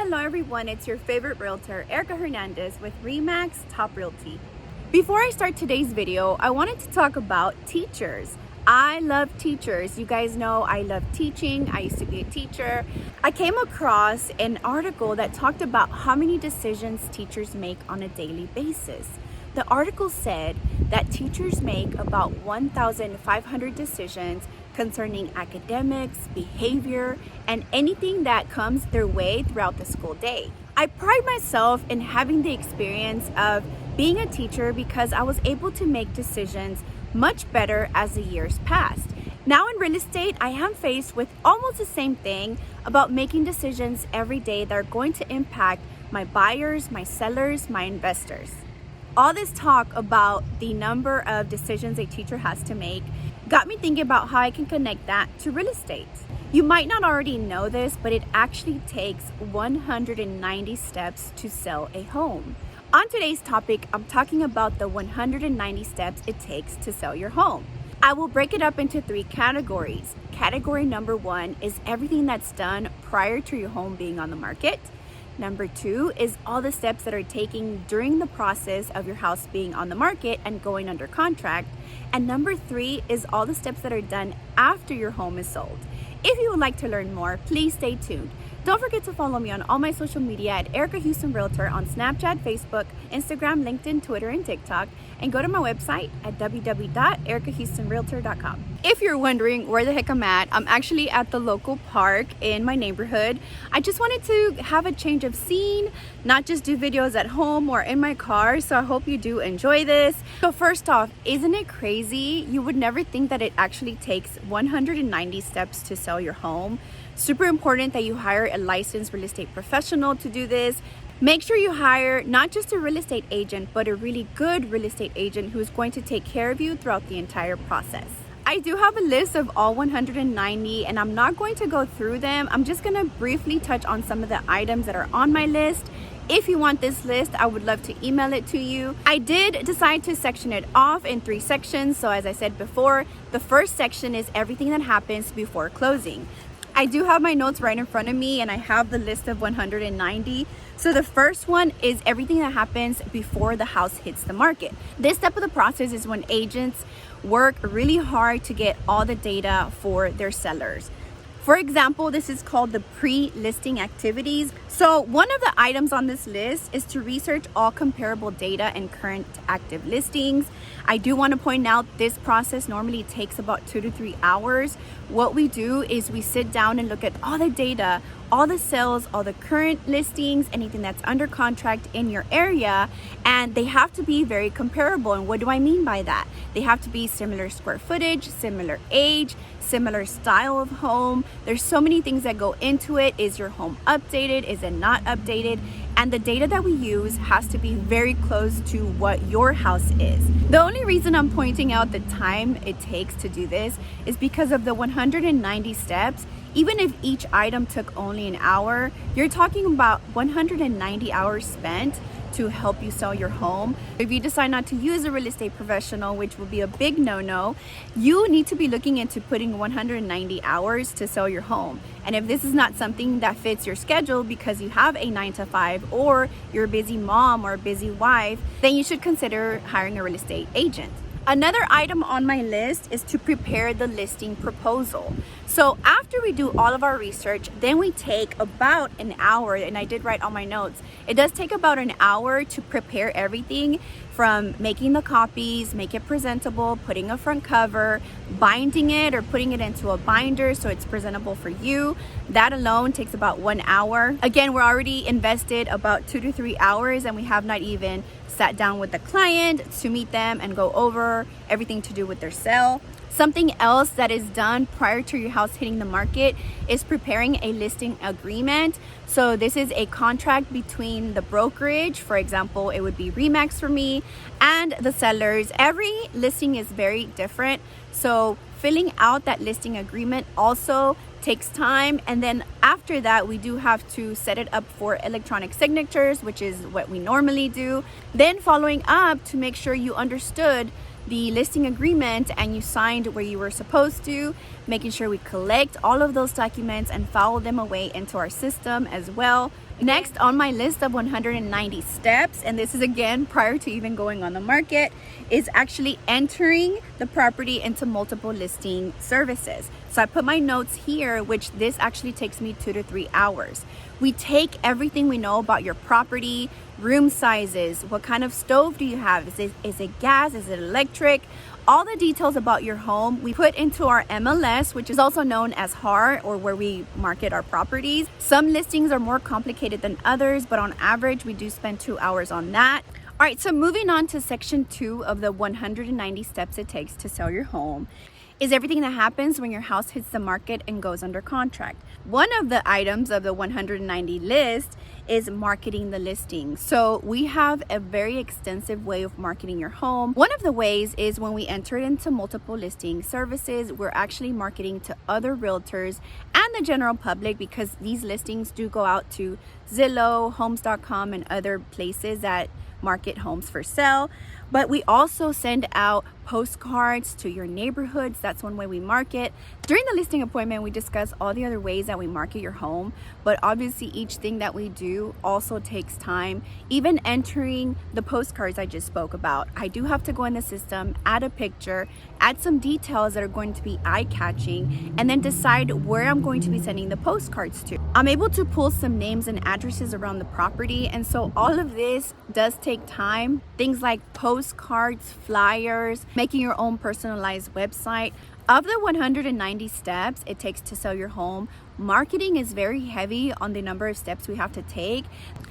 Hello everyone, it's your favorite realtor, Erika Hernandez with RE/MAX Top Realty. Before I start today's video, I wanted to talk about teachers. I love teachers. You guys know I love teaching. I used to be a teacher. I came across an article that talked about how many decisions teachers make on a daily basis. The article said that teachers make about 1,500 decisions concerning academics, behavior, and anything that comes their way throughout the school day. I pride myself in having the experience of being a teacher because I was able to make decisions much better as the years passed. Now in real estate, I am faced with almost the same thing about making decisions every day that are going to impact my buyers, my sellers, my investors. All this talk about the number of decisions a teacher has to make got me thinking about how I can connect that to real estate. You might not already know this, but it actually takes 190 steps to sell a home. On today's topic, I'm talking about the 190 steps it takes to sell your home. I will break it up into 3 categories. Category number 1 is everything that's done prior to your home being on the market. Number 2 is all the steps that are taken during the process of your house being on the market and going under contract. And number 3 is all the steps that are done after your home is sold. If you would like to learn more, please stay tuned. Don't forget to follow me on all my social media at Erika Houston Realtor on Snapchat, Facebook, Instagram, LinkedIn, Twitter, and TikTok. And go to my website at www.erikahoustonrealtor.com. If you're wondering where the heck I'm actually at the local park in my neighborhood. I just wanted to have a change of scene, not just do videos at home or in my car. So I hope you do enjoy this. So first off, isn't it crazy? You would never think that it actually takes 190 steps to sell your home. Super important that you hire a licensed real estate professional to do this. Make sure you hire not just a real estate agent, but a really good real estate agent who is going to take care of you throughout the entire process. I do have a list of all 190 and I'm not going to go through them. I'm just going to briefly touch on some of the items that are on my list. If you want this list, I would love to email it to you. I did decide to section it off in 3 sections. So as I said before, the first section is everything that happens before closing. I do have my notes right in front of me and I have the list of 190. So the first one is everything that happens before the house hits the market. This step of the process is when agents work really hard to get all the data for their sellers. For example, this is called the pre-listing activities. So one of the items on this list is to research all comparable data and current active listings. I do want to point out this process normally takes about 2 to 3 hours. What we do is we sit down and look at all the data, all the sales, all the current listings, anything that's under contract in your area, and they have to be very comparable. And what do I mean by that? They have to be similar square footage, similar age, similar style of home. There's so many things that go into it. Is your home updated? Is it not updated? And the data that we use has to be very close to what your house is. The only reason I'm pointing out the time it takes to do this is because of the 190 steps. Even if each item took only an hour, you're talking about 190 hours spent to help you sell your home. If you decide not to use a real estate professional, which will be a big no-no, you need to be looking into putting 190 hours to sell your home. And if this is not something that fits your schedule because you have a 9 to 5 or you're a busy mom or a busy wife, then you should consider hiring a real estate agent. Another item on my list is to prepare the listing proposal. So after we do all of our research, then we take about an hour, and I did write all my notes. It does take about an hour to prepare everything from making the copies, make it presentable, putting a front cover, binding it or putting it into a binder so it's presentable for you. That alone takes about 1 hour. Again, we're already invested about 2 to 3 hours and we have not even sat down with the client to meet them and go over everything to do with their sale. Something else that is done prior to your house hitting the market is preparing a listing agreement. So this is a contract between the brokerage, for example, it would be RE/MAX for me, and the sellers. Every listing is very different. So filling out that listing agreement also takes time. And then after that, we do have to set it up for electronic signatures, which is what we normally do. Then following up to make sure you understood the listing agreement and you signed where you were supposed to, making sure we collect all of those documents and file them away into our system as well. Next on my list of 190 steps, and this is again prior to even going on the market, is actually entering the property into multiple listing services. So I put my notes here, which this actually takes me 2 to 3 hours. We take everything we know about your property, room sizes, what kind of stove do you have? Is it gas? Is it electric? All the details about your home we put into our MLS, which is also known as HAR, or where we market our properties. Some listings are more complicated than others, but on average, we do spend 2 hours on that. All right, so moving on to section 2 of the 190 steps it takes to sell your home is everything that happens when your house hits the market and goes under contract. One of the items of the 190 list is marketing the listing. So we have a very extensive way of marketing your home. One of the ways is when we enter it into multiple listing services, we're actually marketing to other realtors and the general public, because these listings do go out to Zillow, Homes.com, and other places that market homes for sale. But we also send out postcards to your neighborhoods. That's one way we market. During the listing appointment, we discuss all the other ways that we market your home, but obviously each thing that we do also takes time. Even entering the postcards I just spoke about, I do have to go in the system, add a picture, add some details that are going to be eye-catching, and then decide where I'm going to be sending the postcards to. I'm able to pull some names and addresses around the property, and so all of this does take time. Things like postcards, flyers, making your own personalized website. Of the 190 steps it takes to sell your home, marketing is very heavy on the number of steps we have to take.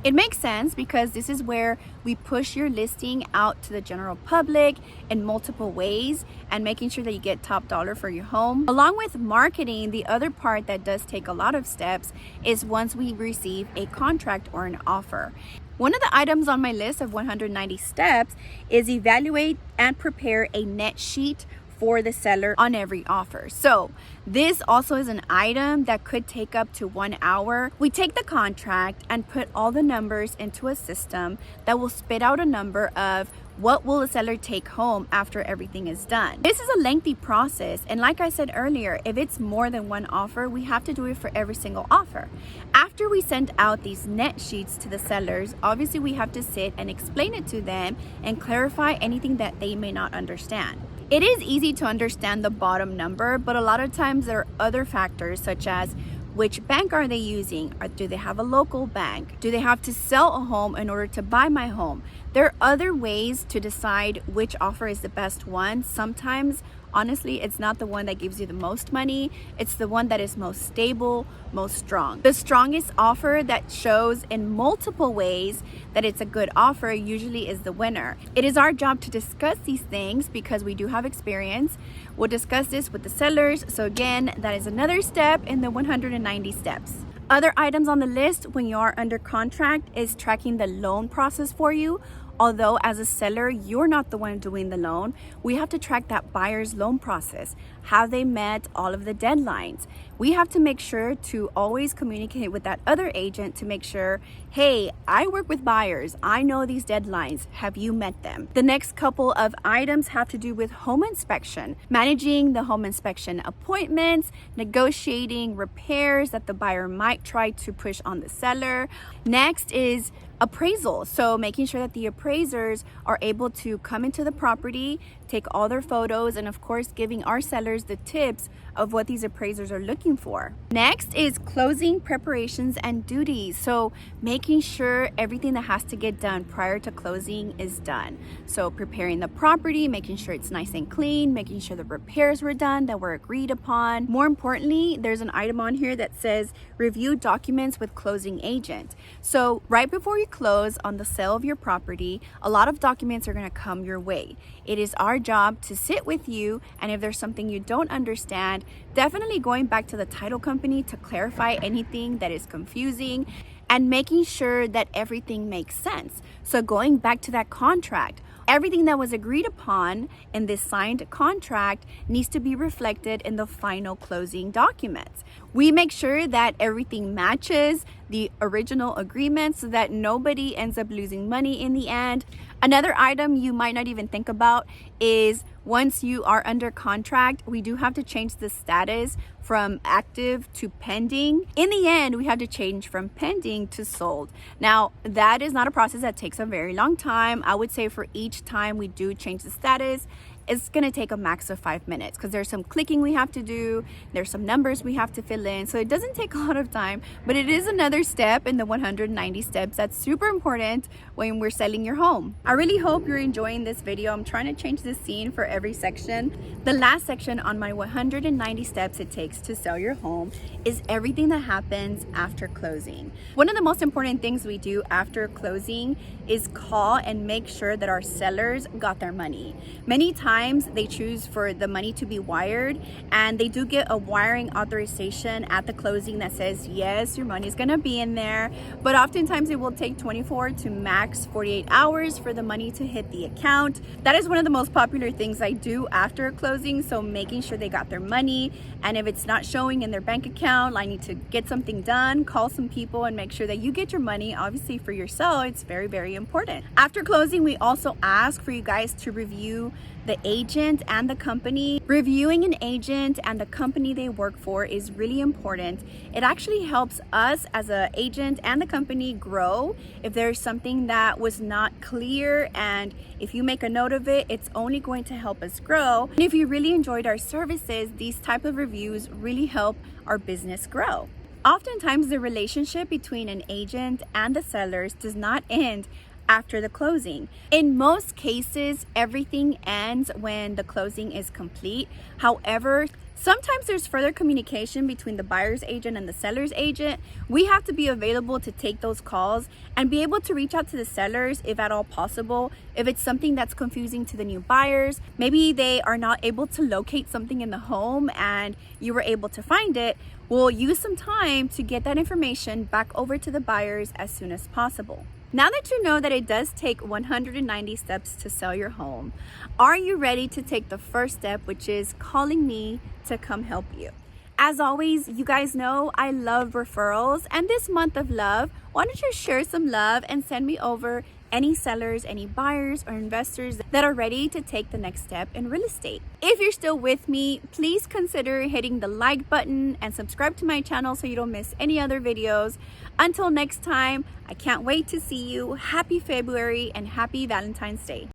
It makes sense because this is where we push your listing out to the general public in multiple ways and making sure that you get top dollar for your home. Along with marketing, the other part that does take a lot of steps is once we receive a contract or an offer. One of the items on my list of 190 steps is evaluate and prepare a net sheet for the seller on every offer. So this also is an item that could take up to 1 hour. We take the contract and put all the numbers into a system that will spit out a number of what will the seller take home after everything is done. This is a lengthy process, and like I said earlier, if it's more than one offer, we have to do it for every single offer. After we send out these net sheets to the sellers, obviously we have to sit and explain it to them and clarify anything that they may not understand. It is easy to understand the bottom number, but a lot of times there are other factors such as which bank are they using? Or do they have a local bank? Do they have to sell a home in order to buy my home? There are other ways to decide which offer is the best one. Sometimes, honestly, it's not the one that gives you the most money. It's the one that is most stable, most strong. The strongest offer that shows in multiple ways that it's a good offer usually is the winner. It is our job to discuss these things because we do have experience. We'll discuss this with the sellers. So again, that is another step in the 190 steps. Other items on the list when you are under contract is tracking the loan process for you. Although as a seller, you're not the one doing the loan, we have to track that buyer's loan process. Have they met all of the deadlines? We have to make sure to always communicate with that other agent to make sure, hey, I work with buyers. I know these deadlines. Have you met them? The next couple of items have to do with home inspection, managing the home inspection appointments, negotiating repairs that the buyer might try to push on the seller. Next is appraisal. So making sure that the appraisers are able to come into the property, take all their photos, and of course giving our sellers the tips of what these appraisers are looking for. Next is closing preparations and duties. So making sure everything that has to get done prior to closing is done. So preparing the property, making sure it's nice and clean, making sure the repairs were done that were agreed upon. More importantly, there's an item on here that says review documents with closing agent. So right before you close on the sale of your property, a lot of documents are going to come your way. It is our job to sit with you, and if there's something you don't understand, definitely going back to the title company to clarify anything that is confusing and making sure that everything makes sense. So going back to that contract, everything that was agreed upon in this signed contract needs to be reflected in the final closing documents. We make sure that everything matches the original agreement so that nobody ends up losing money in the end. Another item you might not even think about is once you are under contract, we do have to change the status from active to pending. In the end, we have to change from pending to sold. Now, that is not a process that takes a very long time. I would say for each time we do change the status, it's gonna take a max of 5 minutes because there's some clicking we have to do, there's some numbers we have to fill in, so it doesn't take a lot of time, but it is another step in the 190 steps that's super important when we're selling your home. I really hope you're enjoying this video. I'm trying to change the scene for every section. The last section on my 190 steps it takes to sell your home is everything that happens after closing. One of the most important things we do after closing is call and make sure that our sellers got their money. Many times they choose for the money to be wired, and they do get a wiring authorization at the closing that says yes, your money is going to be in there, but oftentimes it will take 24 to max 48 hours for the money to hit the account. That is one of the most popular things I do after a closing, so making sure they got their money, and if it's not showing in their bank account, I need to get something done, call some people and make sure that you get your money. Obviously for your sale, it's very, very important. After closing, we also ask for you guys to review the agent and the company. Reviewing an agent and the company they work for is really important. It actually helps us as an agent and the company grow. If there's something that was not clear, and if you make a note of it, it's only going to help us grow. And if you really enjoyed our services, these type of reviews really help our business grow. Oftentimes the relationship between an agent and the sellers does not end after the closing. In most cases, everything ends when the closing is complete. However, sometimes there's further communication between the buyer's agent and the seller's agent. We have to be available to take those calls and be able to reach out to the sellers if at all possible. If it's something that's confusing to the new buyers, maybe they are not able to locate something in the home and you were able to find it, we'll use some time to get that information back over to the buyers as soon as possible. Now that you know that it does take 190 steps to sell your home, are you ready to take the first step, which is calling me to come help you? As always, you guys know I love referrals, and this month of love, why don't you share some love and send me over any sellers, any buyers or investors that are ready to take the next step in real estate. If you're still with me, please consider hitting the like button and subscribe to my channel so you don't miss any other videos. Until next time, I can't wait to see you. Happy February and happy Valentine's Day.